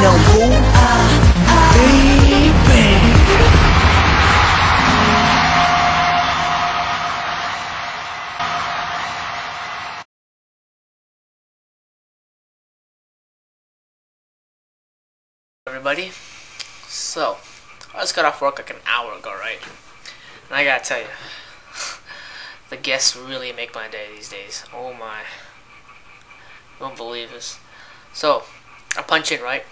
know who Big Bang. Everybody, so I just got off work like an hour ago, right? And I gotta tell you, the guests really make my day these days. Oh my, you won't believe this. So I punch in, right?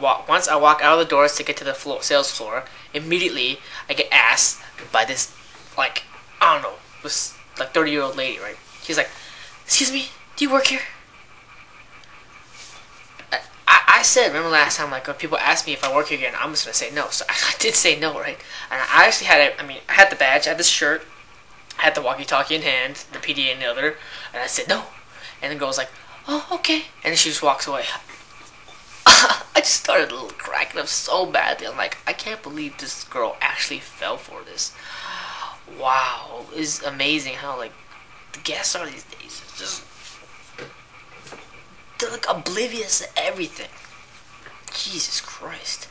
Once I walk out of the doors to get to the sales floor, immediately I get asked by this, like, I don't know, this like 30-year-old lady, right? She's like, "Excuse me, do you work here?" I said, remember last time, like, when people asked me if I work here again, I'm just gonna say no. So I did say no, right? And I actually had I had the badge, I had this shirt, I had the walkie-talkie in hand, the PDA in the other, and I said no. And the girl's like, "Oh, okay," and then she just walks away. I just started cracking up so badly. I'm like, I can't believe this girl actually fell for this. Wow, it's amazing how, like, the guests are these days. It's just, they're like oblivious to everything. Jesus Christ.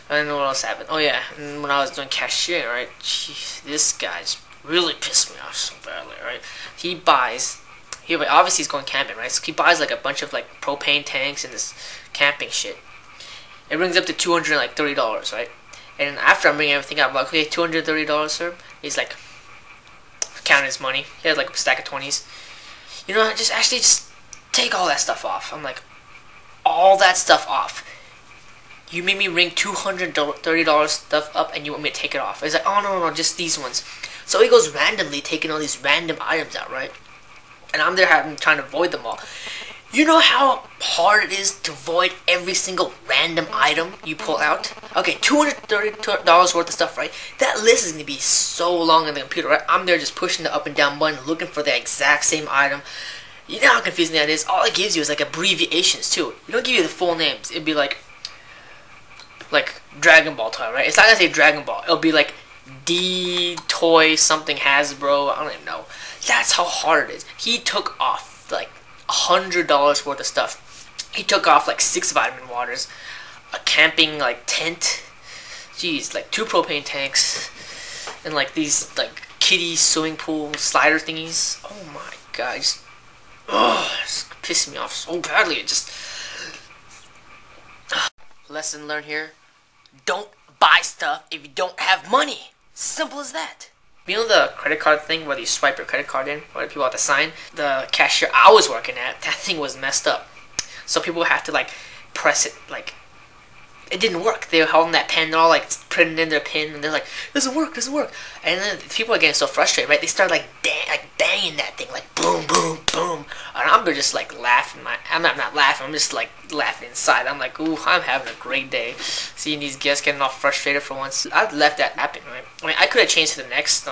I don't know what else happened. Oh yeah, and when I was doing cashier, right? Jeez, this guy's really pissed me off so badly, right? He obviously he's going camping, right? So he buys like a bunch of like propane tanks and this camping shit. It brings up to $230, right? And after I'm bringing everything up, I'm like, okay, $230, sir. He's like counting his money. He had like a stack of 20s. You know, just take all that stuff off. I'm like, all that stuff off. You made me ring $230 stuff up and you want me to take it off. He's like, oh no, just these ones. So he goes randomly taking all these random items out, right? And I'm there trying to avoid them all. You know how hard it is to avoid every single random item you pull out? Okay, $230 worth of stuff, right? That list is going to be so long on the computer, right? I'm there just pushing the up and down button, looking for the exact same item. You know how confusing that is? All it gives you is like abbreviations too. It don't give you the full names. It'd be like Dragon Ball toy, right? It's not gonna say Dragon Ball. It'll be like D toy something Hasbro. I don't even know. That's how hard it is. He took off like $100 worth of stuff. He took off like 6 vitamin waters, a camping like tent, jeez, like 2 propane tanks, and like these like kiddie swimming pool slider thingies. Oh my god, it's pissing me off so badly. It just lesson learned here: don't buy stuff if you don't have money. Simple as that. You know the credit card thing where you swipe your credit card in, where people have to sign? The cashier I was working at, that thing was messed up. So people have to like press it, like it didn't work. They were holding that pen, they're all like putting in their pin, and they're like, doesn't work. And then people are getting so frustrated, right? They start like banging that thing, like boom, boom, boom. And I'm just like laughing. I'm not laughing. I'm just like laughing inside. I'm like, ooh, I'm having a great day. Seeing these guests getting all frustrated for once. I left that happen, right? I mean, I could have changed to the next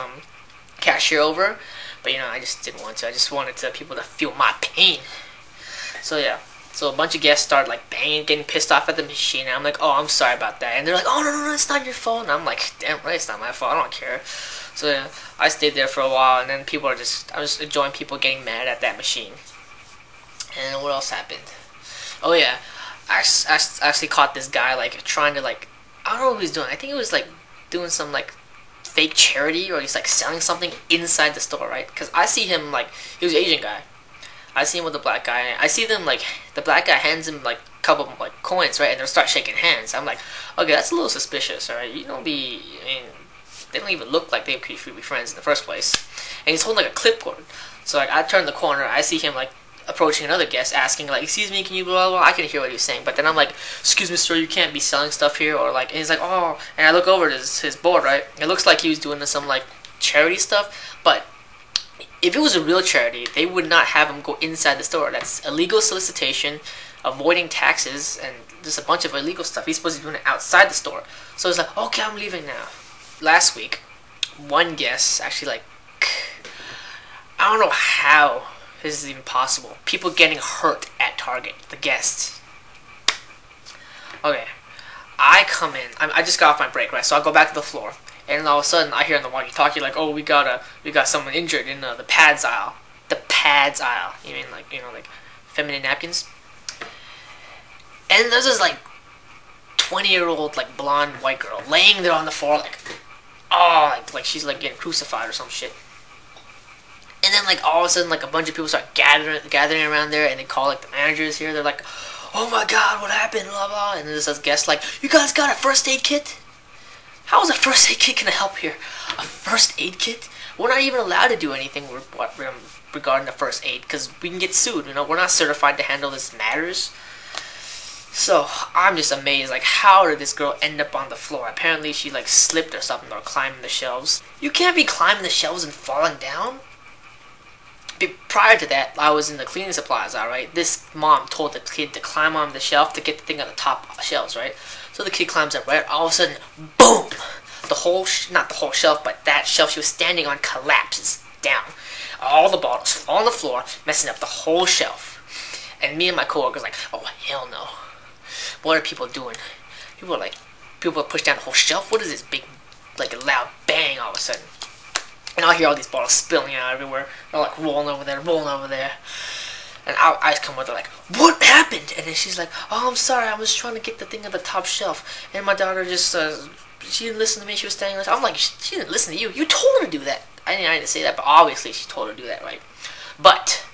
cashier over, but you know, I just didn't want to. I just wanted people to feel my pain. So yeah. So a bunch of guests start like banging, getting pissed off at the machine. And I'm like, oh, I'm sorry about that. And they're like, oh, no, it's not your fault. And I'm like, damn right, it's not my fault. I don't care. So yeah, I stayed there for a while, and then I was enjoying people getting mad at that machine. And what else happened? Oh yeah, I actually caught this guy like trying to like, I don't know what he was doing. I think he was like doing some like fake charity, or he's like selling something inside the store, right? Because I see him like, he was an Asian guy. I see him with the black guy. I see them like, the black guy hands him like a couple of like coins, right? And they'll start shaking hands. I'm like, okay, that's a little suspicious, alright? You don't be, I mean, they don't even look like they could be friends in the first place. And he's holding like a clipboard. So like, I turn the corner, I see him like approaching another guest, asking like, excuse me, can you blah blah blah? I can hear what he's saying, but then I'm like, excuse me, sir, you can't be selling stuff here, or like, and he's like, oh, and I look over at his board, right? It looks like he was doing some like charity stuff, but if it was a real charity, they would not have him go inside the store. That's illegal solicitation, avoiding taxes, and just a bunch of illegal stuff. He's supposed to be doing it outside the store. So it's like, okay, I'm leaving now. Last week, one guest actually like, I don't know how this is even possible. People getting hurt at Target, the guests. Okay, I come in. I just got off my break, right? So I go back to the floor. And all of a sudden, I hear on the walkie-talkie like, "Oh, we got someone injured in the pads aisle." The pads aisle. You mean like, like feminine napkins? And there's this like 20-year-old like blonde white girl laying there on the floor like, oh, like she's like getting crucified or some shit. And then like all of a sudden like a bunch of people start gathering around there, and they call like the managers here. They're like, oh my god, what happened, blah blah. And then there's this guest like, you guys got a first aid kit? How is a first aid kit gonna help here? A first aid kit? We're not even allowed to do anything regarding the first aid because we can get sued. You know, we're not certified to handle this matters. So I'm just amazed. Like, how did this girl end up on the floor? Apparently, she like slipped or something, or climbing the shelves. You can't be climbing the shelves and falling down. Prior to that, I was in the cleaning supplies aisle, right? This mom told the kid to climb on the shelf to get the thing on the top shelves, right? So the kid climbs up, right? All of a sudden, boom! The whole, not the whole shelf, but that shelf she was standing on collapses down. All the bottles fall on the floor, messing up the whole shelf. And me and my coworkers like, oh, hell no. What are people doing? People are pushing down the whole shelf? What is this big, like a loud bang all of a sudden? And I'll hear all these bottles spilling out everywhere. They're like rolling over there, rolling over there. And I come with her like, what happened? And then she's like, oh, I'm sorry, I was trying to get the thing on the top shelf. And my daughter just, she didn't listen to me, she was standing there. I'm like, she didn't listen to you. You told her to do that. I didn't say that, but obviously she told her to do that, right? But,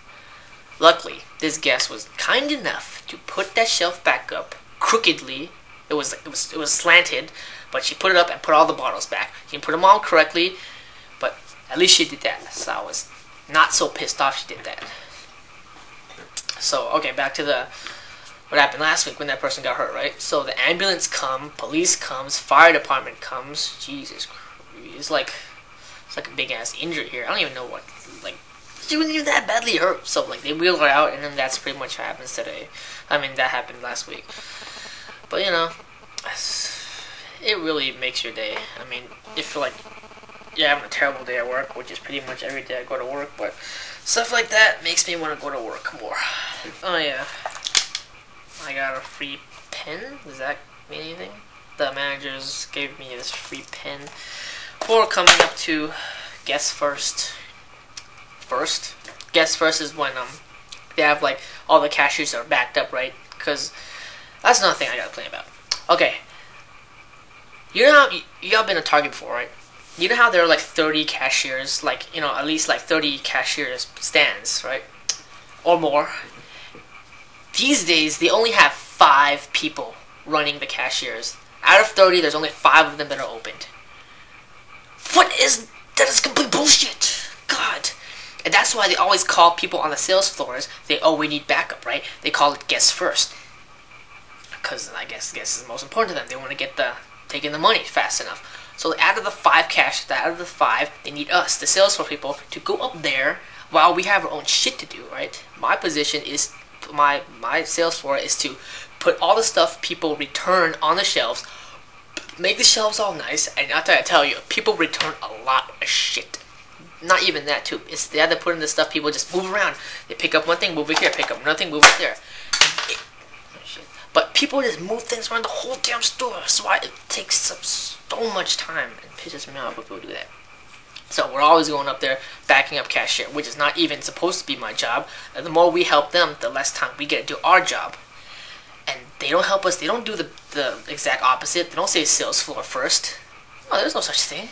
luckily, this guest was kind enough to put that shelf back up crookedly. It was slanted, but she put it up and put all the bottles back. She didn't put them all correctly, but at least she did that. So I was not so pissed off she did that. So, okay, back to what happened last week when that person got hurt, right? So the ambulance comes, police comes, fire department comes. Jesus Christ. It's like a big ass injury here. I don't even know what, like, she wasn't even that badly hurt. So like they wheeled her out, and then that's pretty much what happens today. I mean, that happened last week. But you know, it really makes your day. I mean, if you're like, you're having a terrible day at work, which is pretty much every day I go to work, but stuff like that makes me want to go to work more. Oh yeah, I got a free pen. Does that mean anything? The managers gave me this free pen for coming up to guess first. Guess first is when they have like all the cashiers are backed up, right? Because that's another thing I gotta complain about. Okay, you know how y'all been to Target before, right? You know how there are like 30 cashiers, like, you know, at least like 30 cashiers stands, right? Or more. These days, they only have 5 people running the cashiers. Out of 30, there's only 5 of them that are opened. That is complete bullshit. God. And that's why they always call people on the sales floors, we need backup, right? They call it guess first. Because I guess is most important to them. They want to get taking the money fast enough. So out of the 5 they need us, the sales floor people, to go up there while we have our own shit to do, right? My position is, my sales floor is to put all the stuff people return on the shelves, make the shelves all nice, and after I tell you, people return a lot of shit. Not even that too. It's they have to put in the stuff people just move around. They pick up one thing, move it here, pick up another thing, move it there. But people just move things around the whole damn store. That's why it takes up so much time and pisses me off when people do that. So we're always going up there backing up cashier, which is not even supposed to be my job. And the more we help them, the less time we get to do our job. And they don't help us. They don't do the exact opposite. They don't say sales floor first. No, there's no such thing.